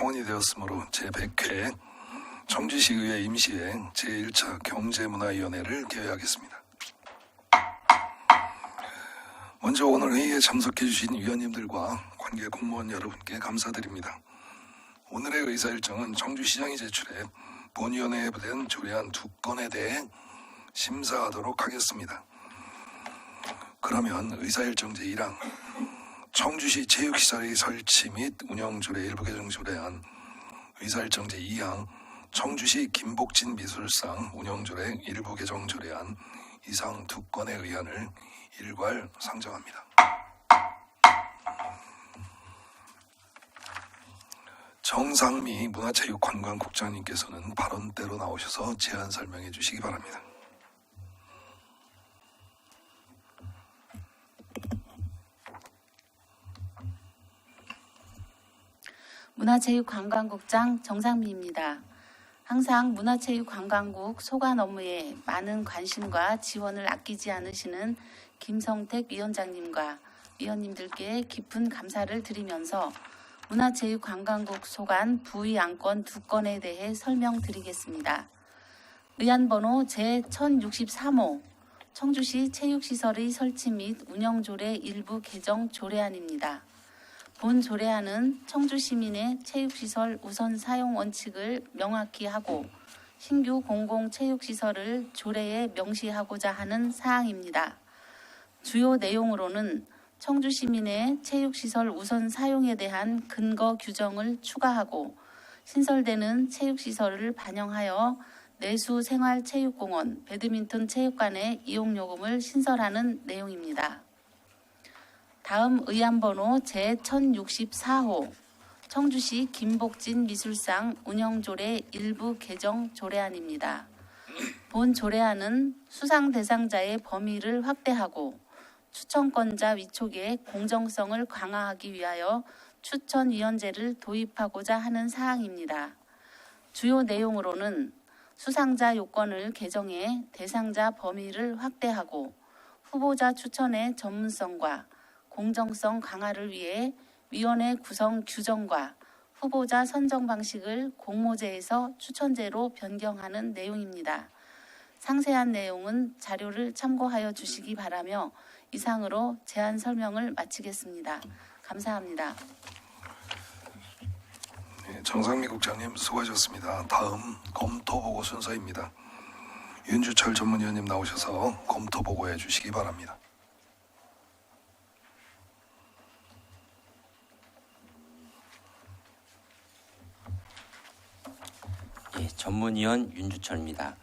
성원이 되었으므로 제100회 청주시의회 임시회 제1차 경제문화위원회를 개회하겠습니다. 먼저 오늘 회의에 참석해 주신 위원님들과 관계 공무원 여러분께 감사드립니다. 오늘의 의사 일정은 청주시장이 제출해 본위원회에 배부된 조례안 2건에 대해 심사하도록 하겠습니다. 그러면 의사 일정 제1항 청주시 체육시설의 설치 및 운영조례 일부 개정 조례안, 의사 일정 제2항 청주시 김복진 미술상 운영조례 일부 개정 조례안 이상 2건의 의안을 일괄 상정합니다. 정상미 문화체육관광국장님께서는 발언대로 나오셔서 제안 설명해 주시기 바랍니다. 문화체육관광국장 정상미입니다. 항상 문화체육관광국 소관 업무에 많은 관심과 지원을 아끼지 않으시는 김성택 위원장님과 위원님들께 깊은 감사를 드리면서 문화체육관광국 소관 부의 안건 2건에 대해 설명드리겠습니다. 의안번호 제1063호 청주시 체육시설의 설치 및 운영조례 일부 개정 조례안입니다. 본 조례안은 청주 시민의 체육시설 우선 사용 원칙을 명확히 하고 신규 공공체육시설을 조례에 명시하고자 하는 사항입니다. 주요 내용으로는 청주 시민의 체육시설 우선 사용에 대한 근거 규정을 추가하고 신설되는 체육시설을 반영하여 내수 생활체육공원, 배드민턴 체육관의 이용요금을 신설하는 내용입니다. 다음 의안번호 제1064호 청주시 김복진 미술상 운영조례 일부 개정 조례안입니다. 본 조례안은 수상 대상자의 범위를 확대하고 추천권자 위촉의 공정성을 강화하기 위하여 추천위원제를 도입하고자 하는 사항입니다. 주요 내용으로는 수상자 요건을 개정해 대상자 범위를 확대하고 후보자 추천의 전문성과 공정성 강화를 위해 위원회 구성 규정과 후보자 선정 방식을 공모제에서 추천제로 변경하는 내용입니다. 상세한 내용은 자료를 참고하여 주시기 바라며 이상으로 제안 설명을 마치겠습니다. 감사합니다. 네, 정상미 국장님 수고하셨습니다. 다음 검토보고 순서입니다. 윤주철 전문위원님 나오셔서 검토보고해 주시기 바랍니다. 전문위원 윤주철입니다.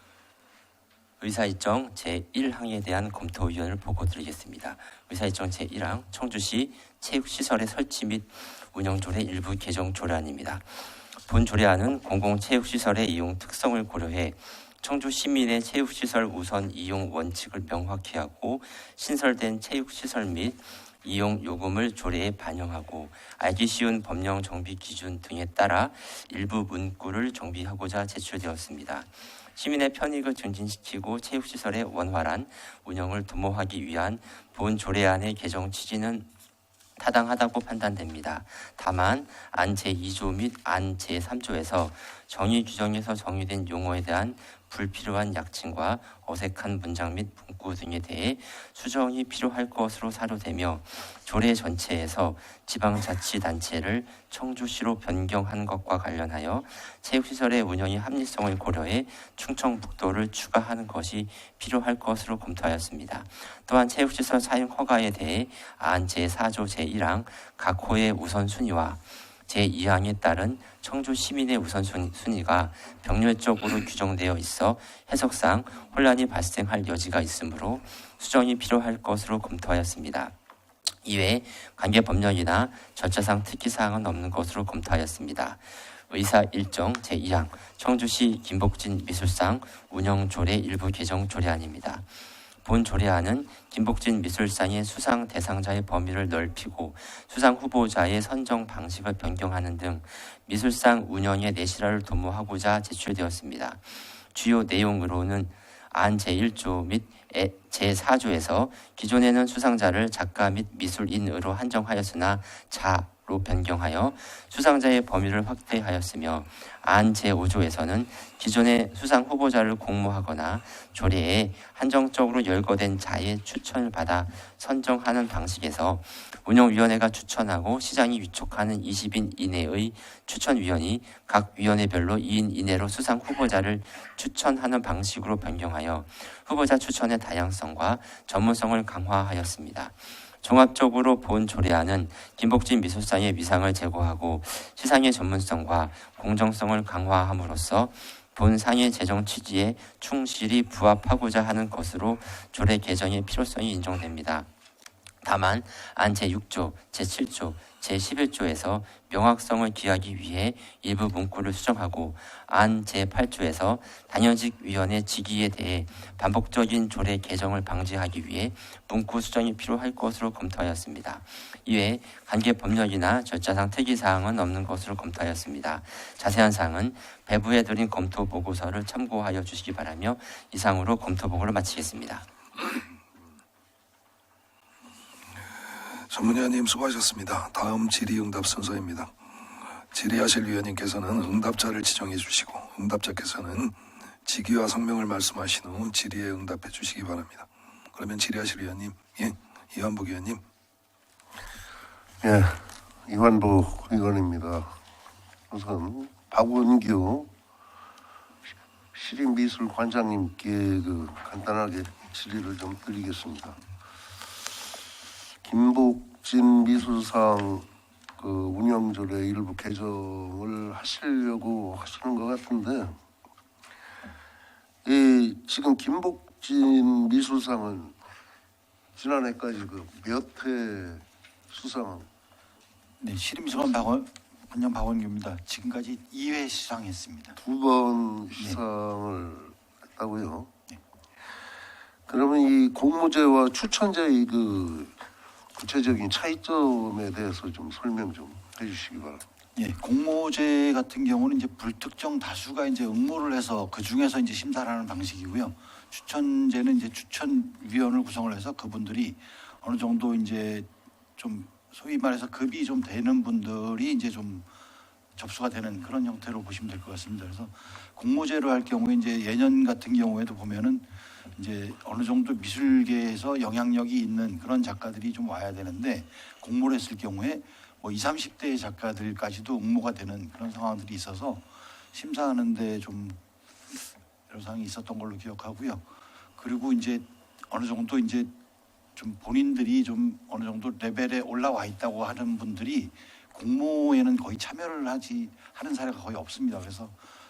의사일정 제1항에 대한 검토 의견을 보고드리겠습니다. 의사일정 제1항 청주시 체육시설의 설치 및 운영조례 일부 개정 조례안입니다. 본 조례안은 공공체육시설의 이용 특성을 고려해 청주 시민의 체육시설 우선 이용 원칙을 명확히 하고 신설된 체육시설 및 이용 요금을 조례에 반영하고 알기 쉬운 법령 정비 기준 등에 따라 일부 문구를 정비하고자 제출되었습니다. 시민의 편익을 증진시키고 체육시설의 원활한 운영을 도모하기 위한 본 조례안의 개정 취지는 타당하다고 판단됩니다. 다만 안 제2조 및 안 제3조에서 정의 규정에서 정의된 용어에 대한 불필요한 약칭과 어색한 문장 및 문구 등에 대해 수정이 필요할 것으로 사료되며 조례 전체에서 지방자치단체를 청주시로 변경한 것과 관련하여 체육시설의 운영의 합리성을 고려해 충청북도를 추가하는 것이 필요할 것으로 검토하였습니다. 또한 체육시설 사용 허가에 대해 안 제4조 제1항 각 호의 우선순위와 제2항에 따른 청주 시민의 우선순위가 병렬적으로 규정되어 있어 해석상 혼란이 발생할 여지가 있으므로 수정이 필요할 것으로 검토하였습니다. 이외에 관계 법령이나 절차상 특이사항은 없는 것으로 검토하였습니다. 의사 일정 제2항 청주시 김복진 미술상 운영조례 일부 개정 조례안입니다. 본 조례안은 김복진 미술상의 수상 대상자의 범위를 넓히고 수상 후보자의 선정 방식을 변경하는 등 미술상 운영의 내실화를 도모하고자 제출되었습니다. 주요 내용으로는 안 제1조 및 제4조에서 기존에는 수상자를 작가 및 미술인으로 한정하였으나 변경하여 수상자의 범위를 확대하였으며 안 제5조에서는 기존의 수상 후보자를 공모하거나 조례에 한정적으로 열거된 자의 추천을 받아 선정하는 방식에서 운영위원회가 추천하고 시장이 위촉하는 20인 이내의 추천위원이 각 위원회별로 2인 이내로 수상 후보자를 추천하는 방식으로 변경하여 후보자 추천의 다양성과 전문성을 강화하였습니다. 종합적으로 본 조례안은 김복진 미술상의 위상을 제고하고 시상의 전문성과 공정성을 강화함으로써 본 상의 제정 취지에 충실히 부합하고자 하는 것으로 조례 개정의 필요성이 인정됩니다. 다만 안 제6조, 제7조, 제11조에서 명확성을 기하기 위해 일부 문구를 수정하고 안 제8조에서 단연직위원회 직위에 대해 반복적인 조례 개정을 방지하기 위해 문구 수정이 필요할 것으로 검토하였습니다. 이외 관계 법령이나 절차상 특이사항은 없는 것으로 검토하였습니다. 자세한 사항은 배부해 드린 검토 보고서를 참고하여 주시기 바라며 이상으로 검토 보고를 마치겠습니다. 전문위원님 수고하셨습니다. 다음 질의응답 순서입니다. 질의하실 위원님께서는 응답자를 지정해 주시고 응답자께서는 직위와 성명을 말씀하신 후 질의에 응답해 주시기 바랍니다. 그러면 질의하실 위원님, 이완복 위원님. 예, 이완복 의원입니다. 우선 박원규 시립미술관장님께 간단하게 질의를 좀 드리겠습니다. 김복진 미술상 운영조례 일부 개정을 하시려고 하시는 것 같은데, 지금 김복진 미술상은 지난해까지 몇 회 수상? 네, 시립미술관 관장 박원규입니다. 지금까지 2회 수상했습니다. 2번 수상을 했다고요? 네. 그러면 이 공모제와 추천제의 구체적인 차이점에 대해서 좀 설명 좀 해주시기 바랍니다. 예, 공모제 같은 경우는 이제 불특정 다수가 이제 응모를 해서 그 중에서 이제 심사를 하는 방식이고요. 추천제는 이제 추천위원을 구성을 해서 그분들이 어느 정도 이제 좀 소위 말해서 급이 좀 되는 분들이 이제 좀 접수가 되는 그런 형태로 보시면 될 것 같습니다. 그래서 공모제로 할 경우에 이제 예년 같은 경우에도 보면은 이제 어느 정도 미술계에서 영향력이 있는 그런 작가들이 좀 와야 되는데 공모를 했을 경우에 뭐 20, 30대의 작가들까지도 응모가 되는 그런 상황들이 있어서 심사하는데 좀 여러 상황이 있었던 걸로 기억하고요. 그리고 이제 어느 정도 이제 좀 본인들이 좀 어느 정도 레벨에 올라와 있다고 하는 분들이 공모에는 거의 참여를 하는 사례가 거의 없습니다. 그래서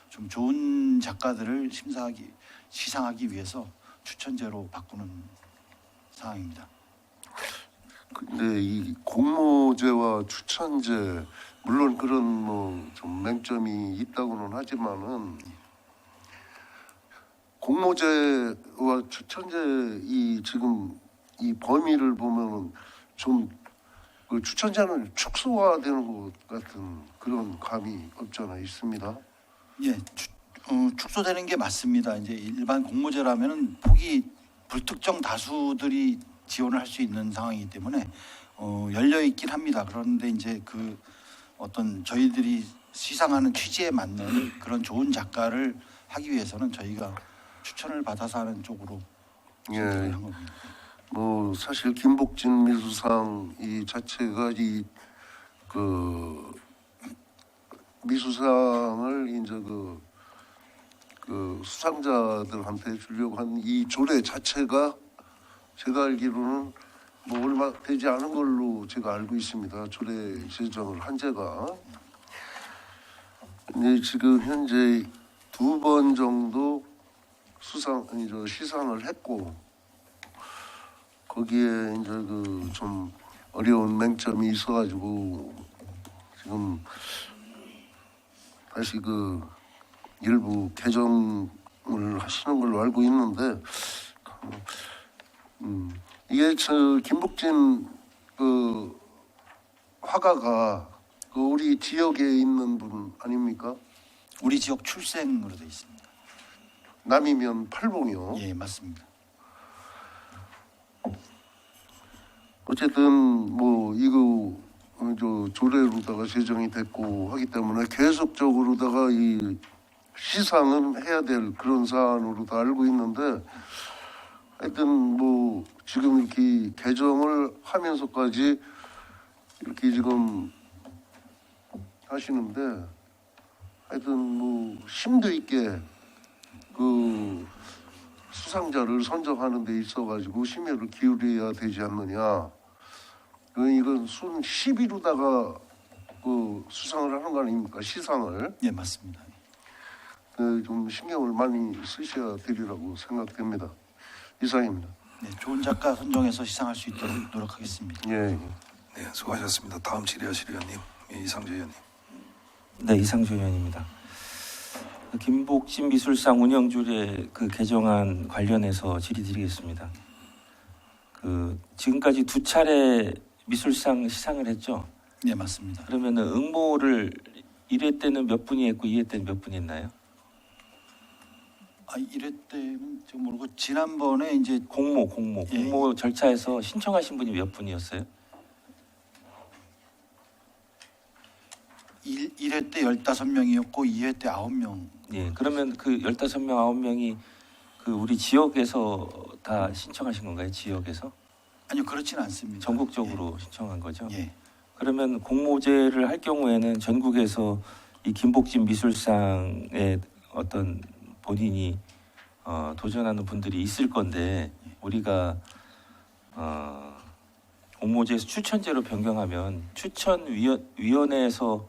좀 좋은 작가들을 시상하기 위해서 추천제로 바꾸는 상황입니다. 근데 이 공모제와 추천제 물론 그런 좀 맹점이 있다고는 하지만은 공모제와 추천제 지금 이 범위를 보면은 좀 추천제는 축소화되는 것 같은 그런 감이 없잖아 있습니다. 예, 축소되는 게 맞습니다. 이제 일반 공모제라면은 폭이 불특정 다수들이 지원을 할 수 있는 상황이기 때문에 열려 있긴 합니다. 그런데 이제 어떤 저희들이 시상하는 취지에 맞는 그런 좋은 작가를 하기 위해서는 저희가 추천을 받아서 하는 쪽으로 선택을 한 겁니다. 사실 김복진 미술상 이 자체가 미술상을 이제 수상자들한테 주려고 한 이 조례 자체가 제가 알기로는 얼마 되지 않은 걸로 제가 알고 있습니다. 조례 제정을 한 지가. 근데 지금 현재 2번 정도 시상을 했고 거기에 이제 좀 어려운 맹점이 있어가지고 지금 다시 일부 개정을 하시는 걸로 알고 있는데 이게 김복진 화가가 우리 지역에 있는 분 아닙니까? 우리 지역 출생으로 되어 있습니다. 남이면 팔봉이요. 예, 맞습니다. 어쨌든 이거 저 조례로다가 제정이 됐고 하기 때문에 계속적으로다가 이 시상은 해야 될 그런 사안으로 다 알고 있는데 하여튼 뭐 지금 이렇게 개정을 하면서까지 이렇게 지금 하시는데 하여튼 뭐 심도 있게 그 수상자를 선정하는 데 있어가지고 심혈을 기울여야 되지 않느냐. 이건 순 10위로다가 그 수상을 하는 거 아닙니까? 시상을. 예, 맞습니다. 좀 신경을 많이 쓰셔야 되리라고 생각됩니다. 이상입니다. 네, 좋은 작가 선정해서 시상할 수 있도록 노력하겠습니다. 예. 네, 수고하셨습니다. 다음 질의하실 의원님, 이상조 의원님. 네, 이상조 의원입니다. 김복진 미술상 운영조례 그 개정안 관련해서 질의드리겠습니다. 지금까지 2차례 미술상 시상을 했죠. 네, 맞습니다. 그러면은 응모를 1회 때는 몇 분이 했고 2회 때는 몇 분이 했나요? 이럴 때는 좀 모르고 지난번에 이제 공모 절차에서 신청하신 분이 몇 분이었어요? 1회 때 15명이었고 2회 때 9명. 예, 그러면 그 15명, 9명이 그 우리 지역에서 다 신청하신 건가요? 지역에서? 아니요, 그렇지는 않습니다. 전국적으로 신청한 거죠? 예. 그러면 공모제를 할 경우에는 전국에서 이 김복진 미술상에 어떤 본인이 도전하는 분들이 있을 건데 우리가 공모제에서 추천제로 변경하면 추천위원회에서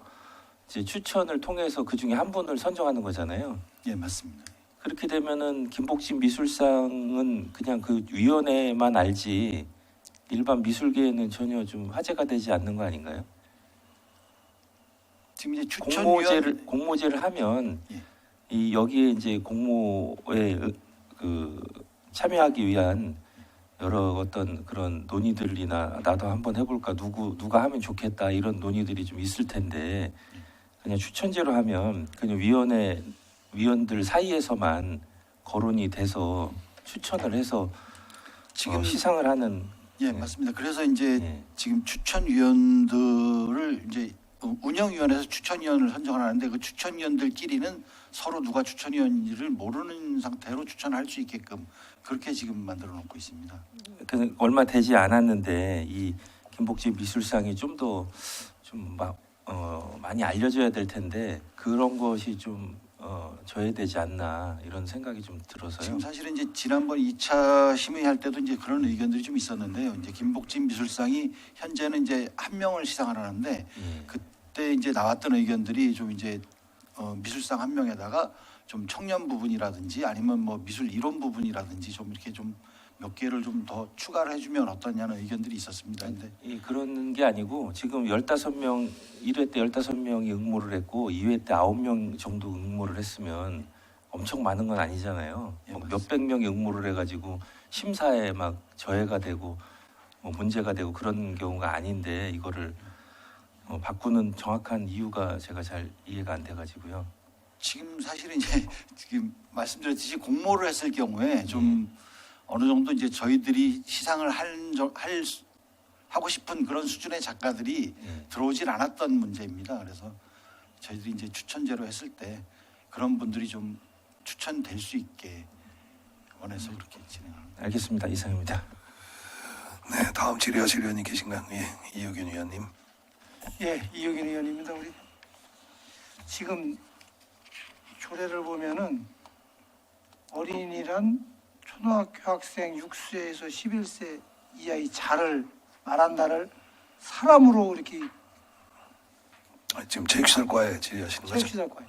이제 추천을 통해서 그 중에 한 분을 선정하는 거잖아요. 예, 맞습니다. 그렇게 되면은 김복진 미술상은 그냥 그 위원회만 알지 일반 미술계에는 전혀 좀 화제가 되지 않는 거 아닌가요? 지금 이제 추천위원 공모제를 하면 예. 이 여기에 이제 공모에 그 참여하기 위한 여러 어떤 그런 논의들이나 나도 한번 해볼까 누가 하면 좋겠다 이런 논의들이 좀 있을 텐데 그냥 추천제로 하면 그냥 위원들 사이에서만 거론이 돼서 추천을 해서 지금 시상을 하는 예, 맞습니다. 그래서 이제 예. 지금 추천위원들을 이제 운영위원회에서 추천위원을 선정하는데 그 추천위원들끼리는 서로 누가 추천위원인지를 모르는 상태로 추천할 수 있게끔 그렇게 지금 만들어 놓고 있습니다. 그 얼마 되지 않았는데 이 김복진 미술상이 좀 더 많이 알려져야 될 텐데 그런 것이 좀 저해되지 않나 이런 생각이 좀 들어서요. 지금 사실은 이제 지난번 2차 심의할 때도 이제 그런 의견들이 좀 있었는데요. 이제 김복진 미술상이 현재는 이제 한 명을 시상을 하는데 예. 그때 이제 나왔던 의견들이 좀 이제 미술상 한 명에다가 좀 청년 부분이라든지 아니면 뭐 미술 이론 부분이라든지 좀 이렇게 좀 몇 개를 좀 더 추가를 해주면 어떠냐는 의견들이 있었습니다. 근데 그런 게 아니고 지금 15명 1회 때 15명이 응모를 했고 2회 때 9명 정도 응모를 했으면 엄청 많은 건 아니잖아요. 예, 뭐 맞습니다. 몇백 명이 응모를 해가지고 심사에 막 저해가 되고 뭐 문제가 되고 그런 경우가 아닌데 이거를 바꾸는 정확한 이유가 제가 잘 이해가 안 돼가지고요. 지금 사실은 이제 지금 말씀드렸듯이 공모를 했을 경우에 좀 어느 정도 이제 저희들이 시상을 하고 싶은 그런 수준의 작가들이 들어오질 않았던 문제입니다. 그래서 저희들이 이제 추천제로 했을 때 그런 분들이 좀 추천될 수 있게 원해서 이렇게 진행합니다. 알겠습니다. 이상입니다. 네, 다음 질의하실 의원님 계신가요? 예, 이효균 의원님. 예, 이효균 의원입니다. 우리 지금 조례를 보면은 어린이란 초등학교 학생 6세에서 11세 이하의 자를 말한다를 사람으로 이렇게 지금 체육시설과에 질의하시는 거죠? 체육시설과에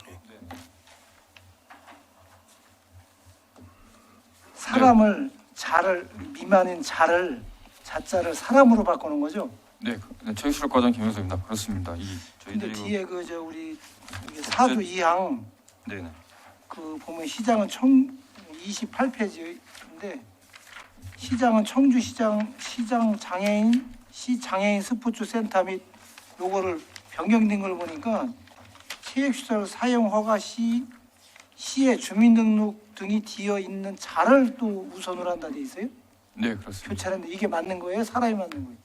사람을 자를 미만인 자를 자자를 사람으로 바꾸는 거죠. 네, 체육시설과장 김영석입니다. 그렇습니다. 근데 저희들이 뒤에 우리 이게 4조 2항 네네. 그 보면 시장은 28페이지인데 시장은 청주시장 장애인 시장애인 스포츠 센터 및 요거를 변경된 걸 보니까 체육시설 사용 허가 시 시의 주민등록 등이 뒤어 있는 자를 또 우선으로 한다 돼 있어요. 네, 그렇습니다. 교체하는데 이게 맞는 거예요? 사람이 맞는 거예요?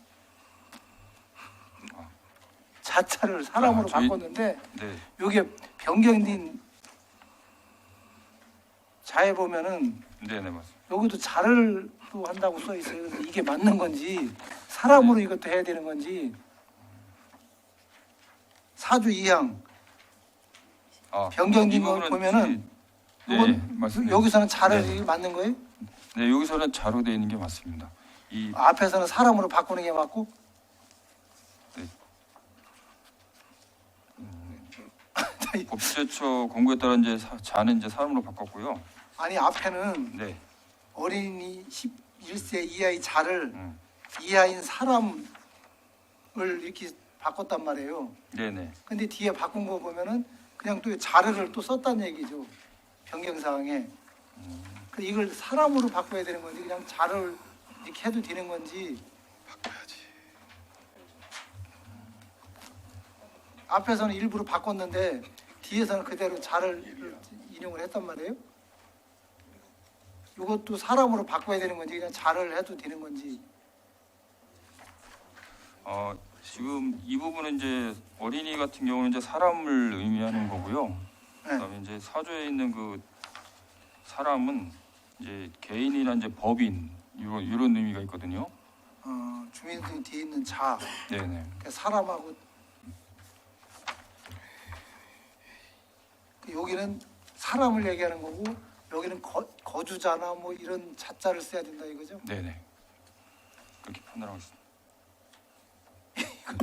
자자를 사람으로 저희- 바꿨는데 네. 이게 변경된 자에 보면은 네, 네, 맞습니다. 여기도 자를 또 한다고 써 있어요. 근데 이게 맞는 건지 사람으로 이것도 해야 되는 건지 사주 2항 아, 변경된 이 걸 부분은 보면은 네, 이건 맞습니다. 여기서는 자를 네. 이게 맞는 거예요? 네, 여기서는 자로 되어 있는 게 맞습니다. 이 앞에서는 사람으로 바꾸는 게 맞고 법제처 공고에 따라 이제 자는 이제 사람으로 바꿨고요. 아니 앞에는 네. 어린이 11세 이하의 자를 음. 이하인 사람을 이렇게 바꿨단 말이에요. 네, 네. 근데 뒤에 바꾼 거 보면은 그냥 또 자르를 또 썼다는 얘기죠. 변경 사항에. 그 이걸 사람으로 바꿔야 되는 건지 그냥 자를 이렇게 해도 되는 건지. 바꿔야지. 앞에서는 일부러 바꿨는데 뒤에서는 그대로 자를 인용을 했단 말이에요. 이것도 사람으로 바꿔야 되는 건지 그냥 자를 해도 되는 건지. 지금 이 부분은 이제 어린이 같은 경우는 이제 사람을 의미하는 거고요. 네. 그다음에 이제 사조에 있는 그 사람은 이제 개인이나 이제 법인 이런 의미가 있거든요. 주민등 뒤에 있는 자, 네, 네. 그러니까 사람하고 여기는 사람을 얘기하는 거고 여기는 거주자나 뭐 이런 자자를 써야 된다 이거죠. 네, 네. 그렇게 판단하고 있습니다.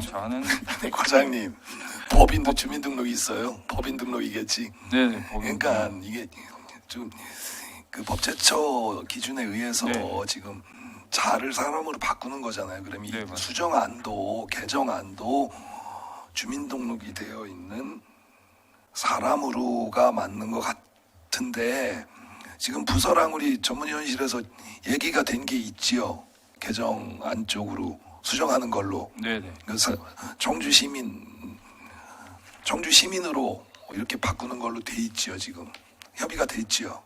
자는 과장님, 법인도 주민등록이 있어요. 법인 등록이겠지. 네, 네. 법인. 그러니까 이게 좀 그 법제처 기준에 의해서 네. 지금 자를 사람으로 바꾸는 거잖아요. 그럼 이 네, 맞습니다. 수정안도 개정안도 주민등록이 되어 있는 사람으로가 맞는 것 같은데 지금 부서랑 우리 전문위원실에서 얘기가 된 게 있지요. 개정안 쪽으로 수정하는 걸로. 네, 네. 그래서 청주 시민으로 이렇게 바꾸는 걸로 돼 있지요. 지금 협의가 돼 있지요.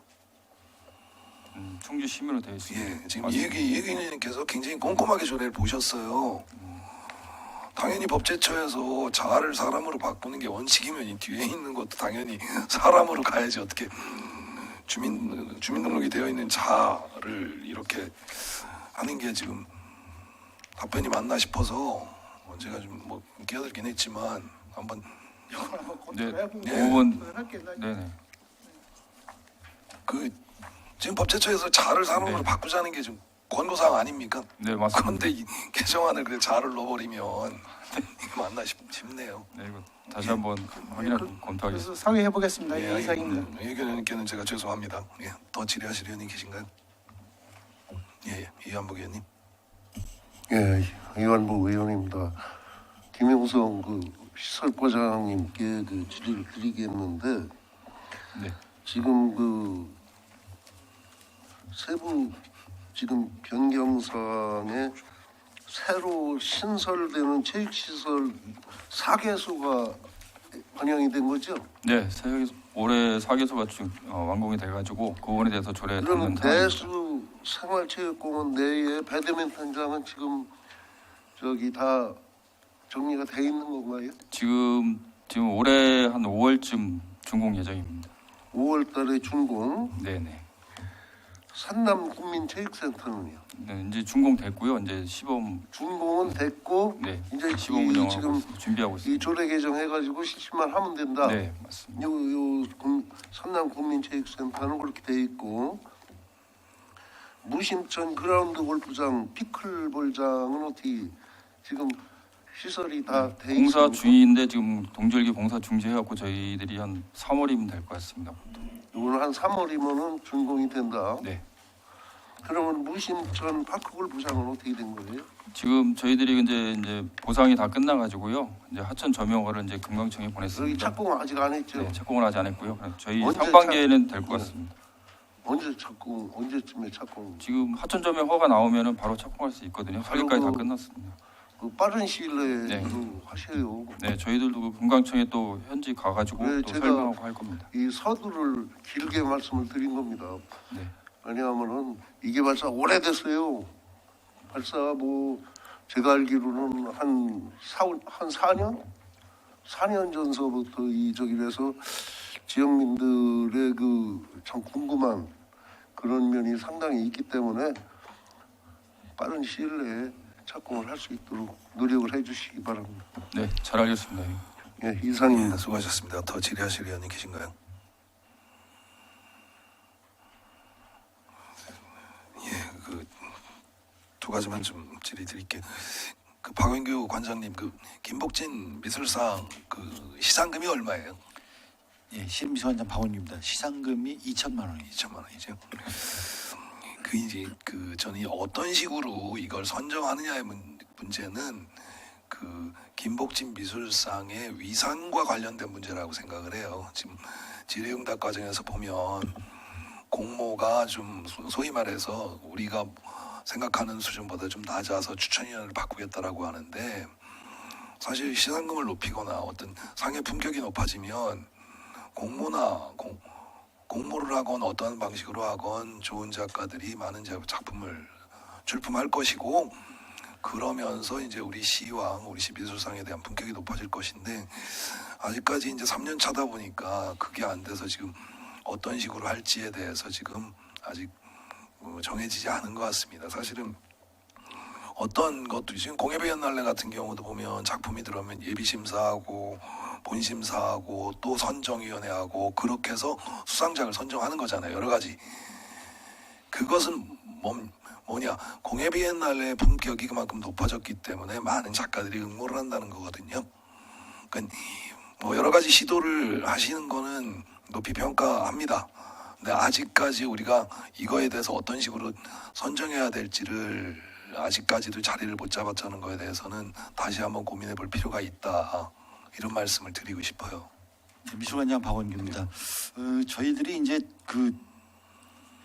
청주 시민으로 되어 있습니다. 예, 지금 맞습니다. 예기님께서 굉장히 꼼꼼하게 조례를 보셨어요. 당연히 법제처에서 자아를 사람으로 바꾸는 게 원칙이면 이 뒤에 있는 것도 당연히 사람으로 가야지 어떻게 주민등록이 되어 있는 자를 이렇게 하는 게 지금 답변이 맞나 싶어서 제가 좀 뭐 끼어들긴 했지만 한번 이걸 한번 네, 검토해보고 그 부분 할게. 네, 네. 그 지금 법제처에서 자를 사람으로 네. 바꾸자는 게 좀 권고사항 아닙니까? 네, 맞습니다. 그런데 이 개정안을 그 자를 넣어버리면 이거 맞나 싶네요. 네, 이거 다시 한번 확인하고 검토하겠습니다. 그래서 상의해 보겠습니다. 예, 이상입니다. 의견님께는 제가 죄송합니다. 예, 더 질의하실 의원님 계신가요? 예, 이한복 의원님. 예, 이완복 의원입니다. 김영성 그 시설과장님께 그 질의를 드리겠는데 네. 지금 그 세부 지금 변경사항에 새로 신설되는 체육시설 4개소가 반영이 된 거죠? 네, 올해 4개소가 지금 완공이 돼가지고 그 부분에 대해서 조례 그러면 담는 사항입니다. 내수 생활체육공원 내에 배드민턴장은 지금 저기 다 정리가 돼 있는 건가요? 지금 올해 한 5월쯤 준공 예정입니다. 5월달에 준공. 네, 네. 산남국민체육센터는요. 네, 이제 준공됐고요. 이제 시범 준공은 됐고 네 이제 시범 이 운영하고 지금 준비하고 이 있습니다. 조례 개정해가지고 실시만 하면 된다. 네, 맞습니다. 요 산남국민체육센터는 그렇게 돼 있고 무심천 그라운드 골프장 피클볼장은 어떻게 지금 시설이 다 돼 있습니까? 공사 중인데 지금 동절기 공사 중지해갖고 저희들이 한 3월이면 될 것 같습니다. 이거는 한 3월이면은 준공이 된다. 네. 그러면 무심천 파크골프장은 어떻게 된 거예요? 지금 저희들이 이제 보상이 다 끝나가지고요. 이제 하천 점용허를 이제 금강청에 여기 보냈습니다. 착공은 아직 안 했죠? 네, 착공을 아직 안 했고요. 저희 언제 상반기에는 될 것 같습니다. 언제쯤에 착공? 지금 하천 점용허가 나오면은 바로 착공할 수 있거든요. 설계까지 다 끝났습니다. 그 빠른 시일 내에 네. 좀 하셔요. 네, 저희들도 그 금강청에 또 현지 가가지고 네, 또 제가- 설명하고 할 겁니다. 이 서두를 길게 말씀을 드린 겁니다. 네, 왜냐하면은 이게 벌써 오래됐어요. 벌써 뭐 제가 알기로는 한 4년? 4년 전서부터 이 저기에서 지역민들의 그 참 궁금한 그런 면이 상당히 있기 때문에 빠른 시일 내에 착공을 할 수 있도록 노력을 해주시기 바랍니다. 네, 잘 알겠습니다. 예, 이상입니다. 수고하셨습니다. 더 질의하실 의원님 계신가요? 예, 그 두 가지만 좀 질의 드릴게요. 그 박원규 관장님, 그 김복진 미술상 그 시상금이 얼마예요? 예, 시민미술관장 박원규입니다. 시상금이 2천만 원이죠. 2천만 원이죠. 그 이제 그 저는 어떤 식으로 이걸 선정하느냐의 문제는 그 김복진 미술상의 위상과 관련된 문제라고 생각을 해요. 지금 질의응답 과정에서 보면 공모가 좀 소위 말해서 우리가 생각하는 수준보다 좀 낮아서 추천위원을 바꾸겠다라고 하는데, 사실 시상금을 높이거나 어떤 상의 품격이 높아지면 공모를 하건 어떤 방식으로 하건 좋은 작가들이 많은 작품을 출품할 것이고, 그러면서 이제 우리 시와 우리 시 미술상에 대한 품격이 높아질 것인데, 아직까지 이제 3년 차다 보니까 그게 안 돼서 지금 어떤 식으로 할지에 대해서 지금 아직 정해지지 않은 것 같습니다. 사실은 어떤 것도 지금 공예비엔날레 같은 경우도 보면 작품이 들어오면 예비심사하고 본심사하고 또 선정위원회하고 그렇게 해서 수상작을 선정하는 거잖아요. 여러 가지. 그것은 뭐냐, 공예비엔날레의 품격이 그만큼 높아졌기 때문에 많은 작가들이 응모를 한다는 거거든요. 그러니까 뭐 여러 가지 시도를 하시는 거는 높이 평가합니다. 근데 아직까지 우리가 이거에 대해서 어떤 식으로 선정해야 될지를 아직까지도 자리를 못 잡았다는 거에 대해서는 다시 한번 고민해 볼 필요가 있다, 이런 말씀을 드리고 싶어요. 미술관장 박원규입니다. 저희들이 이제 그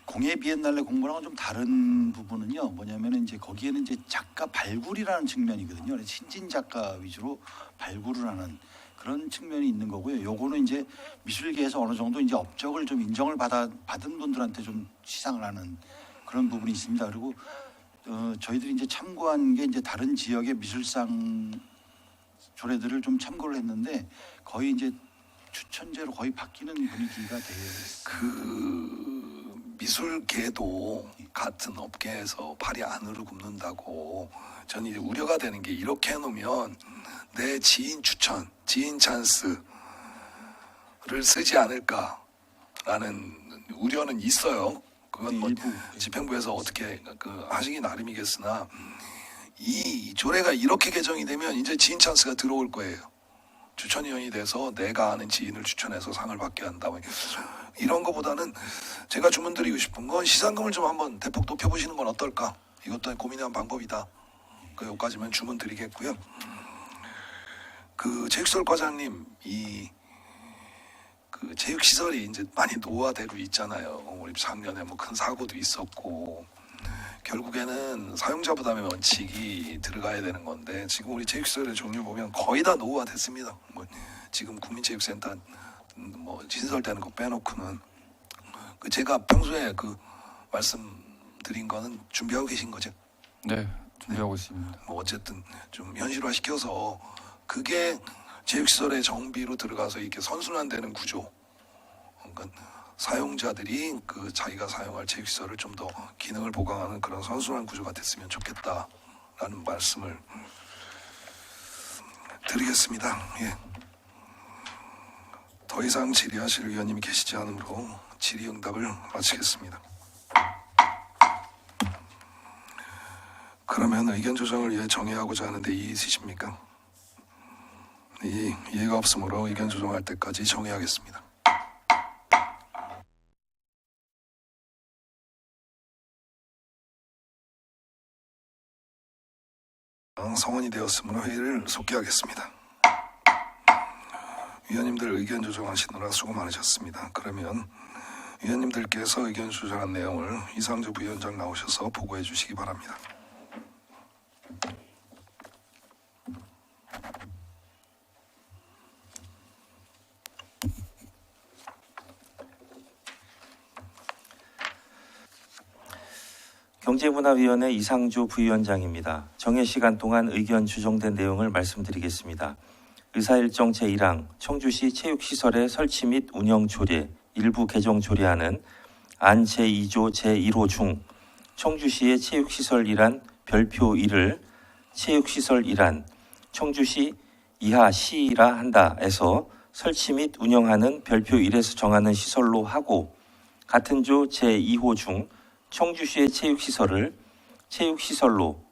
공예 비엔날레 공모랑은 좀 다른 부분은요, 뭐냐면은 이제 거기에는 이제 작가 발굴이라는 측면이거든요. 그래서 신진 작가 위주로 발굴을 하는 그런 측면이 있는 거고요. 요거는 이제 미술계에서 어느 정도 이제 업적을 좀 인정을 받은 분들한테 좀 시상을 하는 그런 부분이 있습니다. 그리고 저희들이 이제 참고한 게 이제 다른 지역의 미술상 조례들을 좀 참고를 했는데 거의 이제 추천제로 거의 바뀌는 분위기가 되어 있습니다. 그 미술계도 같은 업계에서 발이 안으로 굽는다고 저는 이제 우려가 되는 게, 이렇게 해놓으면 내 지인 추천, 지인 찬스를 쓰지 않을까라는 우려는 있어요. 그건 뭐 집행부에서 어떻게 하시기 나름이겠으나, 이 조례가 이렇게 개정이 되면 이제 지인 찬스가 들어올 거예요. 추천위원이 돼서 내가 아는 지인을 추천해서 상을 받게 한다. 이런 거보다는 제가 주문드리고 싶은 건 시상금을 좀 한번 대폭 높여보시는 건 어떨까? 이것도 고민한 방법이다. 여기까지만 주문드리겠고요. 그 체육시설 과장님, 그 체육시설이 이제 많이 노화되고 있잖아요. 우리 작년에 뭐 큰 사고도 있었고, 결국에는 사용자 부담의 원칙이 들어가야 되는 건데, 지금 우리 체육시설의 종류 보면 거의 다 노후화됐습니다. 뭐 지금 국민체육센터 뭐 신설되는 거 빼놓고는, 그 제가 평소에 그 말씀드린 거는 준비하고 계신 거죠? 네, 준비하고 있습니다. 뭐 어쨌든 좀 현실화 시켜서 그게 체육시설의 정비로 들어가서 이렇게 선순환되는 구조, 그러니까 사용자들이 그 자기가 사용할 체육시설을 좀 더 기능을 보강하는 그런 선순환 구조가 됐으면 좋겠다라는 말씀을 드리겠습니다. 예. 더 이상 질의하실 의원님이 계시지 않으므로 질의응답을 마치겠습니다. 그러면 의견 조정을 위해 정의하고자 하는데 이의 있으십니까? 이해가 없으므로 의견 조정할 때까지 정의하겠습니다. 성원이 되었으므로 회의를 속기하겠습니다. 위원님들 의견 조정하시느라 수고 많으셨습니다. 그러면 위원님들께서 의견 조정한 내용을 이상주 부위원장 나오셔서 보고해 주시기 바랍니다. 경제문화위원회 이상주 부위원장입니다. 정해 시간 동안 의견 주정된 내용을 말씀드리겠습니다. 의사일정 제1항 청주시 체육시설의 설치 및 운영 조례 일부 개정 조례안은 안 제2조 제1호 중 청주시의 체육시설이란 별표 1을 체육시설이란 청주시 이하 시라 한다에서 설치 및 운영하는 별표 1에서 정하는 시설로 하고 같은 조 제2호 중 청주시의 체육시설을 체육시설로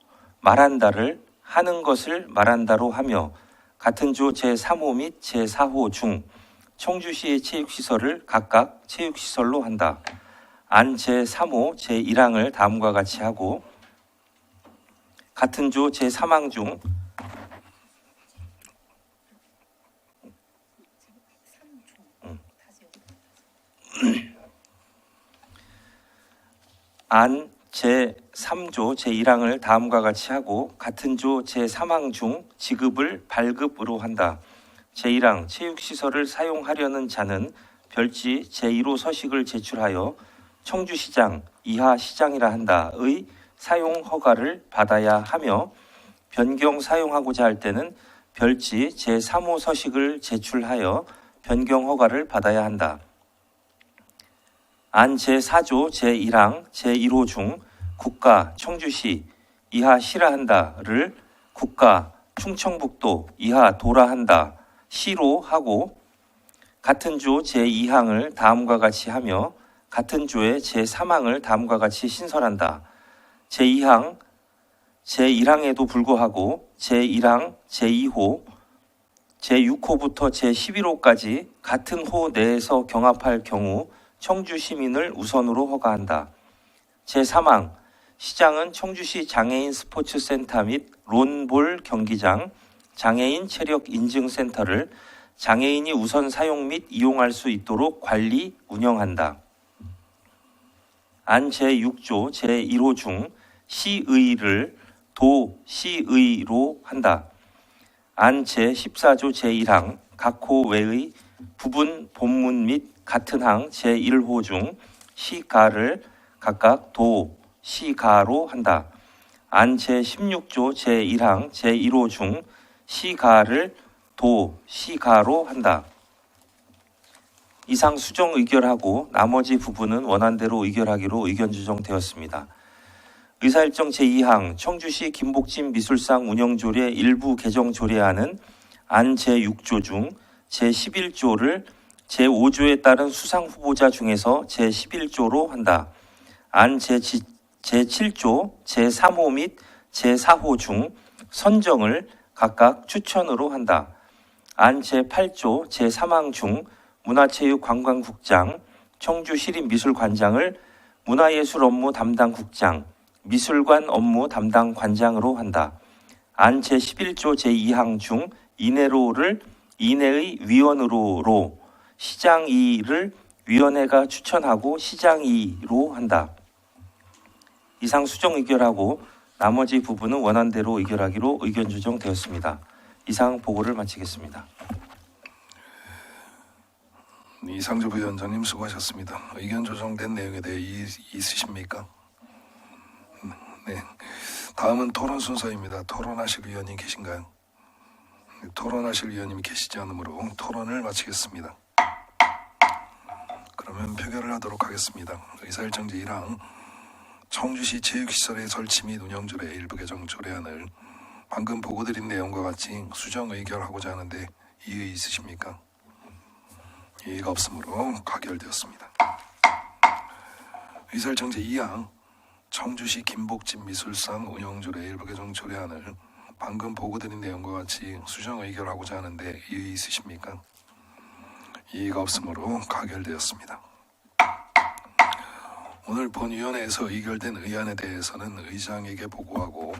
말한다를 하는 것을 말한다로 하며 같은 조 제3호 및 제4호 중 청주시의 체육시설을 각각 체육시설로 한다. 안 제3호 제1항을 다음과 같이 하고 같은 조 제3항 중 안 제3조 제1항을 다음과 같이 하고 같은 조 제3항 중 지급을 발급으로 한다. 제1항 체육시설을 사용하려는 자는 별지 제1호 서식을 제출하여 청주시장 이하 시장이라 한다의 사용 허가를 받아야 하며 변경 사용하고자 할 때는 별지 제3호 서식을 제출하여 변경 허가를 받아야 한다. 안 제4조 제1항 제1호 중 국가 청주시 이하 시라 한다를 국가 충청북도 이하 도라 한다 시로 하고 같은 조 제2항을 다음과 같이 하며 같은 조의 제3항을 다음과 같이 신설한다. 제2항 제1항에도 불구하고 제1항 제2호 제6호부터 제11호까지 같은 호 내에서 경합할 경우 청주 시민을 우선으로 허가한다. 제3항 시장은 청주시 장애인 스포츠센터 및 론볼 경기장, 장애인 체력 인증센터를 장애인이 우선 사용 및 이용할 수 있도록 관리, 운영한다. 안 제6조 제1호 중 시의를 도시의로 한다. 안 제14조 제1항 각 호 외의 부분 본문 및 같은 항 제1호 중 시가를 각각 도, 시가로 한다. 안 제16조 제1항 제1호 중 시가를 도, 시가로 한다. 이상 수정 의결하고 나머지 부분은 원안대로 의결하기로 의견 조정되었습니다. 의사일정 제2항 청주시 김복진 미술상 운영조례 일부 개정 조례안은 안 제6조 중 제11조를 제5조에 따른 수상 후보자 중에서 제11조로 한다. 안 제7조 제3호 및 제4호 중 선정을 각각 추천으로 한다. 안 제8조 제3항 중 문화체육관광국장, 청주시립미술관장을 문화예술 업무 담당 국장, 미술관 업무 담당 관장으로 한다. 안 제11조 제2항 중 이내로를 이내의 위원으로 시장이를 위원회가 추천하고 시장이로 한다. 이상 수정 의결하고 나머지 부분은 원안대로 의결하기로 의견 조정되었습니다. 이상 보고를 마치겠습니다. 이상조 부위원장님 수고하셨습니다. 의견 조정된 내용에 대해 있으십니까? 네. 다음은 토론 순서입니다. 토론하실 위원님 계신가요? 토론하실 위원님이 계시지 않으므로 토론을 마치겠습니다. 그러면 표결을 하도록 하겠습니다. 의사일정 제1항 청주시 체육시설의 설치 및 운영조례 일부 개정 조례안을 방금 보고드린 내용과 같이 수정 의결하고자 하는데 이의 있으십니까? 이의가 없으므로 가결되었습니다. 의사일정 제2항 청주시 김복진 미술상 운영조례 일부 개정 조례안을 방금 보고드린 내용과 같이 수정 의결하고자 하는데 이의 있으십니까? 이의가 없으므로 가결되었습니다. 오늘 본위원회에서 의결된 의안에 대해서는 의장에게 보고하고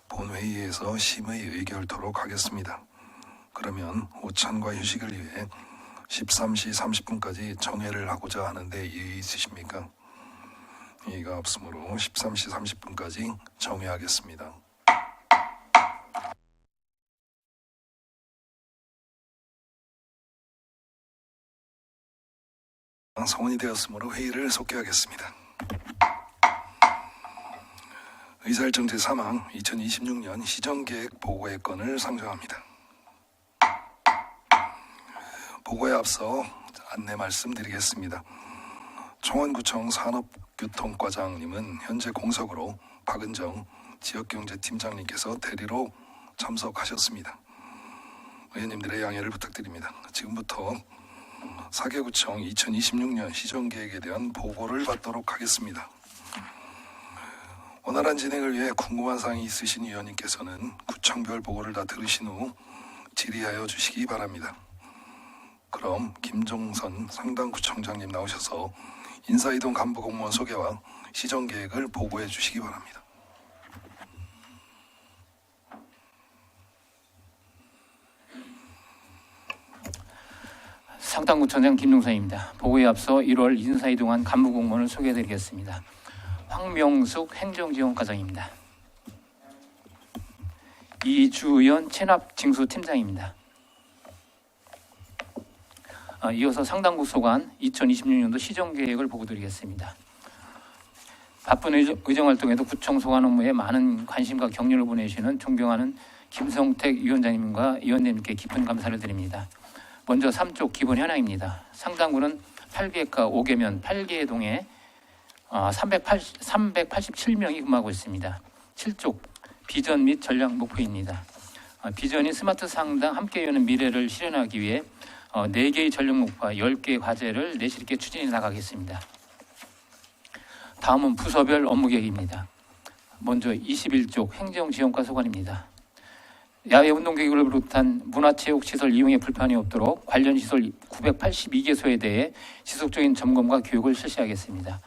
본회의에서 심의 의결토록 하겠습니다. 그러면 오찬과 휴식을 위해 13시 30분까지 정회를 하고자 하는데 이의 있으십니까? 이의가 없으므로 13시 30분까지 정회하겠습니다. 성원이 되었으므로 회의를 속개하겠습니다. 의사일정 제3항 2026년 시정계획 보고의 건을 상정합니다. 보고에 앞서 안내 말씀드리겠습니다. 청원구청 산업교통과장님은 현재 공석으로 박은정 지역경제팀장님께서 대리로 참석하셨습니다. 의원님들의 양해를 부탁드립니다. 지금부터 사계구청 2026년 시정계획에 대한 보고를 받도록 하겠습니다. 원활한 진행을 위해 궁금한 사항이 있으신 위원님께서는 구청별 보고를 다 들으신 후 질의하여 주시기 바랍니다. 그럼 김종선 상당구청장님 나오셔서 인사이동 간부 공무원 소개와 시정계획을 보고해 주시기 바랍니다. 상당구청장 김종선입니다. 보고에 앞서 1월 인사이동한 간부공무원을 소개해드리겠습니다. 황명숙 행정지원과장입니다. 이주연 체납징수팀장입니다. 이어서 상당구 소관 2026년도 시정계획을 보고드리겠습니다. 바쁜 의정활동에도 구청 소관 업무에 많은 관심과 격려를 보내시는 존경하는 김성택 위원장님과 위원님께 깊은 감사를 드립니다. 먼저 3쪽 기본 현황입니다. 상당구는 8개가 5개면 8개의 동에 387명이 근무하고 있습니다. 7쪽 비전 및 전략 목표입니다. 비전이 스마트 상당 함께 여는 미래를 실현하기 위해 4개의 전략 목표와 10개의 과제를 내실 있게 추진해 나가겠습니다. 다음은 부서별 업무 계획입니다. 먼저 21쪽 행정지원과 소관입니다. 야외 운동기구를 비롯한 문화체육시설 이용에 불편이 없도록 관련 시설 982개소에 대해 지속적인 점검과 교육을 실시하겠습니다.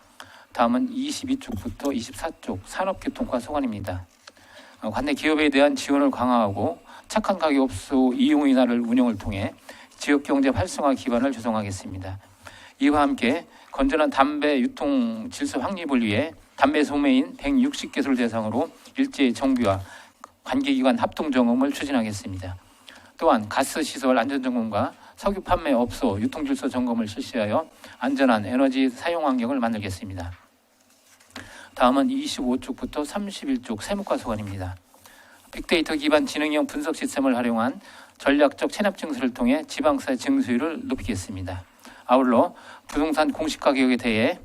다음은 22쪽부터 24쪽 산업교통과 소관입니다. 관내 기업에 대한 지원을 강화하고 착한 가게업소 이용 인하를 운영을 통해 지역경제 활성화 기반을 조성하겠습니다. 이와 함께 건전한 담배 유통 질서 확립을 위해 담배 소매인 160개소를 대상으로 일제히 정비와 관계기관 합동점검을 추진하겠습니다. 또한 가스시설 안전점검과 석유 판매 업소 유통질서 점검을 실시하여 안전한 에너지 사용 환경을 만들겠습니다. 다음은 25쪽부터 31쪽 세무과 소관입니다. 빅데이터 기반 지능형 분석 시스템을 활용한 전략적 체납 증수를 통해 지방세 증수율을 높이겠습니다. 아울러 부동산 공시가격에 대해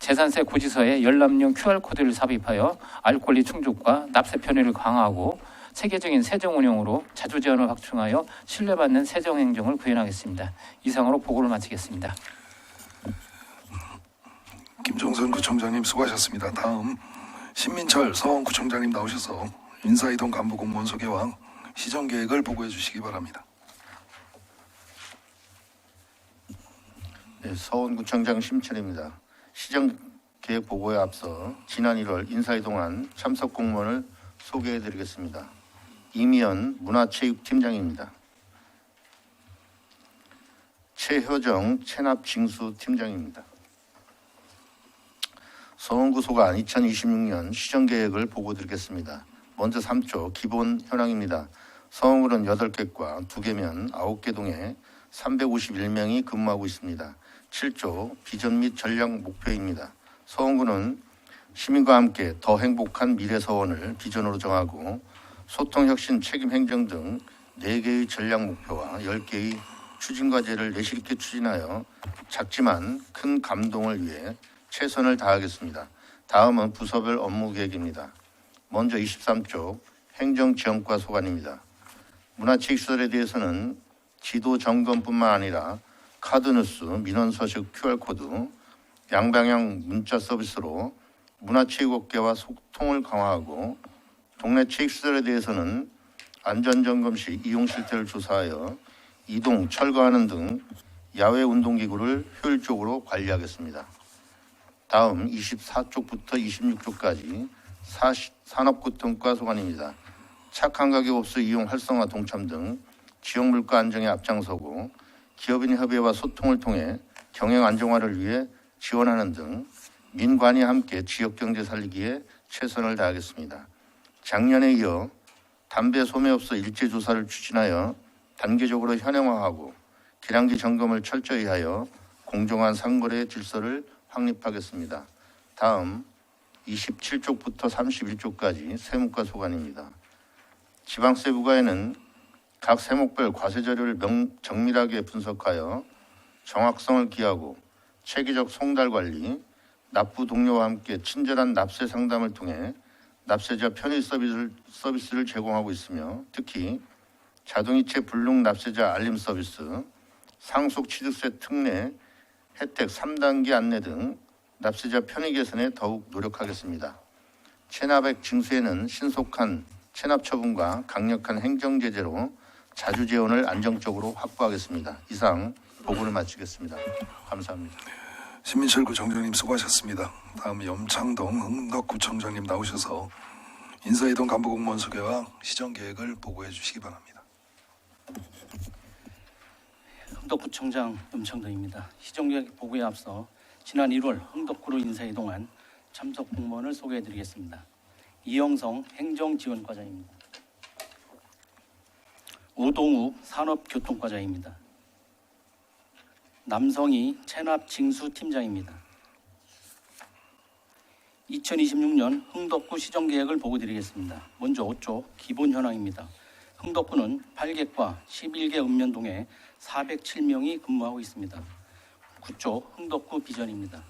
재산세 고지서에 열람용 QR코드를 삽입하여 알 권리 충족과 납세 편의를 강화하고 체계적인 세정 운영으로 자주제한을 확충하여 신뢰받는 세정 행정을 구현하겠습니다. 이상으로 보고를 마치겠습니다. 김종선 구청장님 수고하셨습니다. 다음 신민철 서원구청장님 나오셔서 인사이동 간부 공무원 소개와 시정계획을 보고해 주시기 바랍니다. 네, 서원구청장 심철입니다. 시정계획 보고에 앞서 지난 1월 인사이동한 참석 공무원을 소개해드리겠습니다. 이미연 문화체육팀장입니다. 최효정 체납징수팀장입니다. 서원구 소관 2026년 시정계획을 보고드리겠습니다. 먼저 3조 기본 현황입니다. 서원구는 8개과 2개면 9개 동에 351명이 근무하고 있습니다. 7조 비전 및 전략 목표입니다. 서원구는 시민과 함께 더 행복한 미래 서원을 비전으로 정하고 소통, 혁신, 책임, 행정 등 4개의 전략 목표와 10개의 추진 과제를 내실 있게 추진하여 작지만 큰 감동을 위해 최선을 다하겠습니다. 다음은 부서별 업무 계획입니다. 먼저 23쪽 행정지원과 소관입니다. 문화체육시설에 대해서는 지도 점검뿐만 아니라 카드뉴스, 민원서식 QR코드, 양방향 문자 서비스로 문화체육업계와 소통을 강화하고 동네 체육시설에 대해서는 안전점검 시 이용 실태를 조사하여 이동, 철거하는 등 야외 운동기구를 효율적으로 관리하겠습니다. 다음 24쪽부터 26쪽까지 산업교통과 소관입니다. 착한 가격 업소 이용 활성화 동참 등 지역 물가 안정에 앞장서고 기업인 협의와 소통을 통해 경영 안정화를 위해 지원하는 등 민관이 함께 지역 경제 살리기에 최선을 다하겠습니다. 작년에 이어 담배 소매업소 일제 조사를 추진하여 단계적으로 현행화하고 계량기 점검을 철저히 하여 공정한 상거래 질서를 확립하겠습니다. 다음 27쪽부터 31쪽까지 세무과 소관입니다. 지방세 부과에는 각 세목별 과세 자료를 정밀하게 분석하여 정확성을 기하고 체계적 송달 관리, 납부 동료와 함께 친절한 납세 상담을 통해 납세자 편의 서비스를 제공하고 있으며 특히 자동이체 불능 납세자 알림 서비스, 상속 취득세 특례, 혜택 3단계 안내 등 납세자 편의 개선에 더욱 노력하겠습니다. 체납액 징수에는 신속한 체납 처분과 강력한 행정 제재로 자주 재원을 안정적으로 확보하겠습니다. 이상 보고를 마치겠습니다. 감사합니다. 신민철 구청장님 수고하셨습니다. 다음 염창동 흥덕구청장님 나오셔서 인사이동 간부공무원 소개와 시정계획을 보고해 주시기 바랍니다. 흥덕구청장 염창동입니다. 시정계획 보고에 앞서 지난 1월 흥덕구로 인사이동한 참석 공무원을 소개해드리겠습니다. 이영성 행정지원과장입니다. 오동욱 산업교통과장입니다. 남성희 체납징수팀장입니다. 2026년 흥덕구 시정계획을 보고드리겠습니다. 먼저 5조 기본 현황입니다. 흥덕구는 8객과 11개 읍면동에 407명이 근무하고 있습니다. 9조 흥덕구 비전입니다.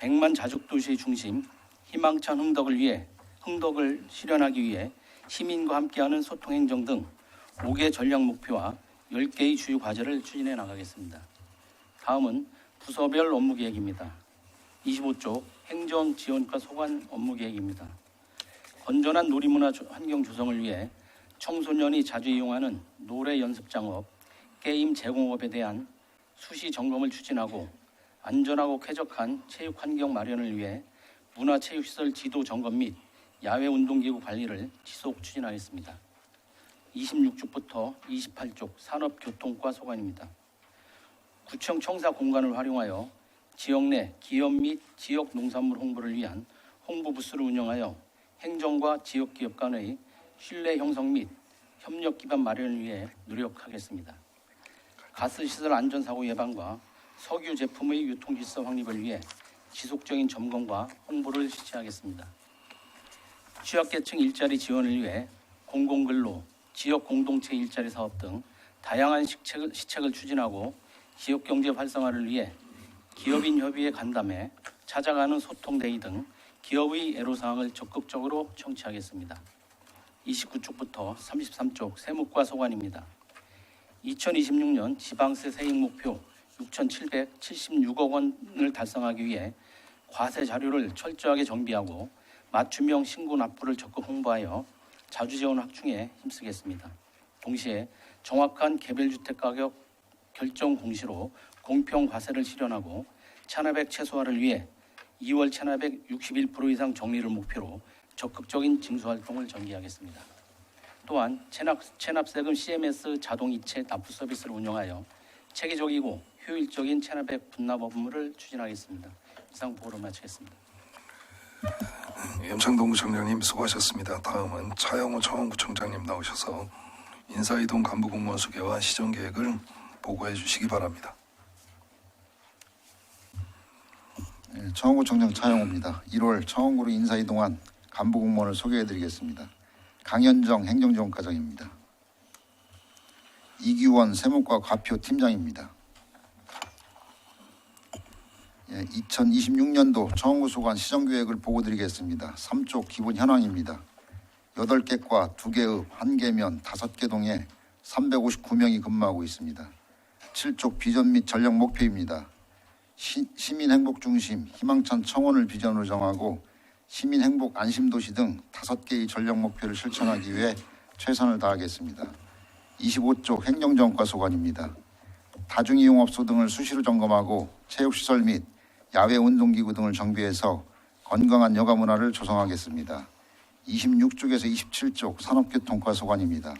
100만 자족도시의 중심 희망찬 흥덕을 위해 흥덕을 실현하기 위해 시민과 함께하는 소통행정 등 5개 전략 목표와 10개의 주요 과제를 추진해 나가겠습니다. 다음은 부서별 업무 계획입니다. 25조 행정지원과 소관 업무 계획입니다. 건전한 놀이문화 환경 조성을 위해 청소년이 자주 이용하는 노래 연습장업, 게임 제공업에 대한 수시 점검을 추진하고 안전하고 쾌적한 체육 환경 마련을 위해 문화체육시설 지도 점검 및 야외 운동기구 관리를 지속 추진하겠습니다. 26쪽부터 28쪽 산업교통과 소관입니다. 구청 청사 공간을 활용하여 지역 내 기업 및 지역 농산물 홍보를 위한 홍보 부스를 운영하여 행정과 지역 기업 간의 신뢰 형성 및 협력 기반 마련을 위해 노력하겠습니다. 가스시설 안전사고 예방과 석유 제품의 유통 질서 확립을 위해 지속적인 점검과 홍보를 실시하겠습니다. 취약계층 일자리 지원을 위해 공공근로, 지역 공동체 일자리 사업 등 다양한 시책을 추진하고 지역경제 활성화를 위해 기업인 협의회 간담회, 찾아가는 소통데이 등 기업의 애로사항을 적극적으로 청취하겠습니다. 29쪽부터 33쪽 세무과 소관입니다. 2026년 지방세 세액 목표 6,776억 원을 달성하기 위해 과세 자료를 철저하게 정비하고 맞춤형 신고 납부를 적극 홍보하여 자주재원 확충에 힘쓰겠습니다. 동시에 정확한 개별주택 가격 결정 공시로 공평 과세를 실현하고 체납액 최소화를 위해 2월 체납액 61% 이상 정리를 목표로 적극적인 징수활동을 전개하겠습니다. 또한 체납세금 CMS 자동이체 납부 서비스를 운영하여 체계적이고 효율적인 체납액 분납 업무를 추진하겠습니다. 이상 보고를 마치겠습니다. 염창동 구청장님 수고하셨습니다. 다음은 차영호 청원구청장님 나오셔서 인사이동 간부공무원 소개와 시정계획을 보고해 주시기 바랍니다. 청원구청장 차영호입니다. 1월 청원구로 인사이동한 간부공무원을 소개해드리겠습니다. 강현정 행정지원과장입니다. 이기원 세무과 과표 팀장입니다. 2026년도 청원구 소관 시정계획을 보고드리겠습니다. 3쪽 기본 현황입니다. 8개과 2개읍, 1개면, 5개 동에 359명이 근무하고 있습니다. 7쪽 비전 및 전략 목표입니다. 시민 행복 중심 희망찬 청원을 비전으로 정하고 시민 행복 안심도시 등 5개의 전략 목표를 실천하기 위해 최선을 다하겠습니다. 25쪽 행정정과 소관입니다. 다중이용업소 등을 수시로 점검하고 체육시설 및 야외 운동기구 등을 정비해서 건강한 여가 문화를 조성하겠습니다. 26쪽에서 27쪽 산업교통과 소관입니다.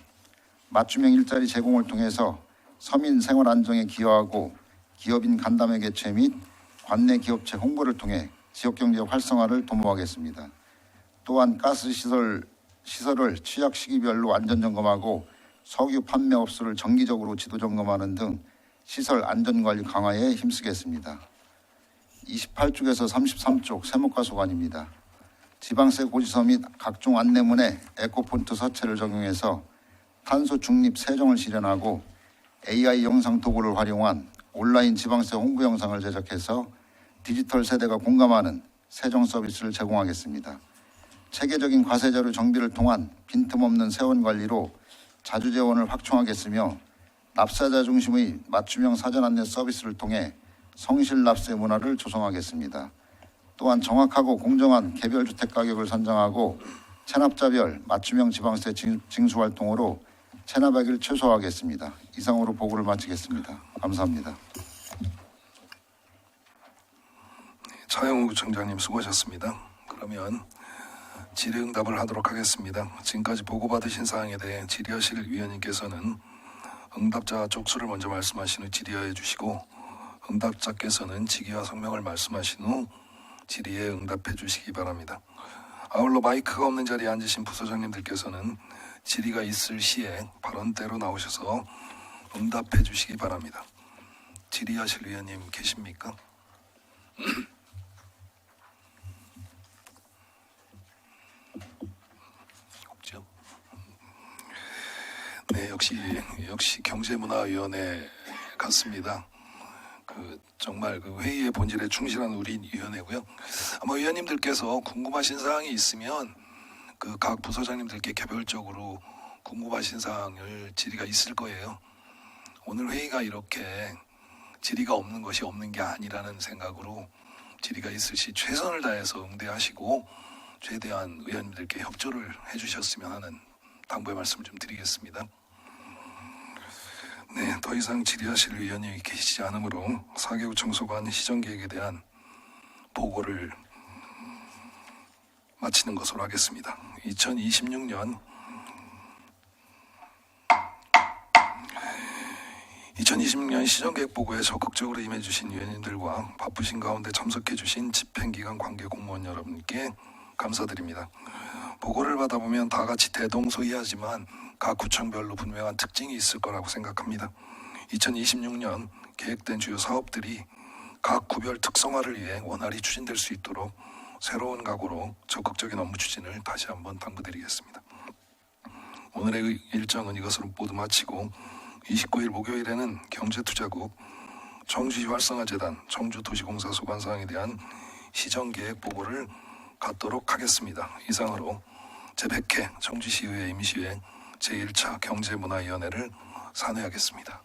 맞춤형 일자리 제공을 통해서 서민 생활 안정에 기여하고 기업인 간담회 개최 및 관내 기업체 홍보를 통해 지역경제 활성화를 도모하겠습니다. 또한 가스시설을 취약 시기별로 안전점검하고 석유 판매업소를 정기적으로 지도점검하는 등 시설 안전관리 강화에 힘쓰겠습니다. 28쪽에서 33쪽 세무과 소관입니다. 지방세 고지서 및 각종 안내문에 에코폰트 서체를 적용해서 탄소 중립 세정을 실현하고 AI 영상 도구를 활용한 온라인 지방세 홍보 영상을 제작해서 디지털 세대가 공감하는 세정 서비스를 제공하겠습니다. 체계적인 과세자료 정비를 통한 빈틈없는 세원 관리로 자주재원을 확충하겠으며 납세자 중심의 맞춤형 사전 안내 서비스를 통해 성실 납세 문화를 조성하겠습니다. 또한 정확하고 공정한 개별 주택 가격을 선정하고 체납자별 맞춤형 지방세 징수 활동으로 체납액을 최소화하겠습니다. 이상으로 보고를 마치겠습니다. 감사합니다. 차영우 구청장님 수고하셨습니다. 그러면 질의응답을 하도록 하겠습니다. 지금까지 보고받으신 사항에 대해 질의하실 위원님께서는 응답자 쪽수를 먼저 말씀하신 후 질의해 주시고 응답자께서는 직위와 성명을 말씀하신 후 질의에 응답해 주시기 바랍니다. 아울러 마이크가 없는 자리에 앉으신 부서장님들께서는 질의가 있을 시에 발언대로 나오셔서 응답해 주시기 바랍니다. 질의하실 위원님 계십니까? 없죠. 네, 역시 경제문화위원회 같습니다. 정말 회의의 본질에 충실한 우리 위원회고요. 아마 위원님들께서 궁금하신 사항이 있으면 각 부서장님들께 개별적으로 궁금하신 사항을 질의가 있을 거예요. 오늘 회의가 이렇게 질의가 없는 것이 없는 게 아니라는 생각으로 질의가 있을 시 최선을 다해서 응대하시고 최대한 의원님들께 협조를 해주셨으면 하는 당부의 말씀을 좀 드리겠습니다. 네, 더 이상 질의하실 위원님이 계시지 않으므로 4개구청 소관 시정계획에 대한 보고를 마치는 것으로 하겠습니다. 2026년 시정계획 보고에 적극적으로 임해주신 위원님들과 바쁘신 가운데 참석해주신 집행기관 관계 공무원 여러분께 감사드립니다. 보고를 받아보면 다 같이 대동소이하지만 각 구청별로 분명한 특징이 있을 거라고 생각합니다. 2026년 계획된 주요 사업들이 각 구별 특성화를 위해 원활히 추진될 수 있도록 새로운 각오로 적극적인 업무 추진을 다시 한번 당부드리겠습니다. 오늘의 일정은 이것으로 모두 마치고 29일 목요일에는 경제투자국, 청주시 활성화재단, 청주도시공사 소관사항에 대한 시정계획 보고를 갖도록 하겠습니다. 이상으로 제100회 청주시의회 임시회 제1차 경제문화위원회를 산회하겠습니다.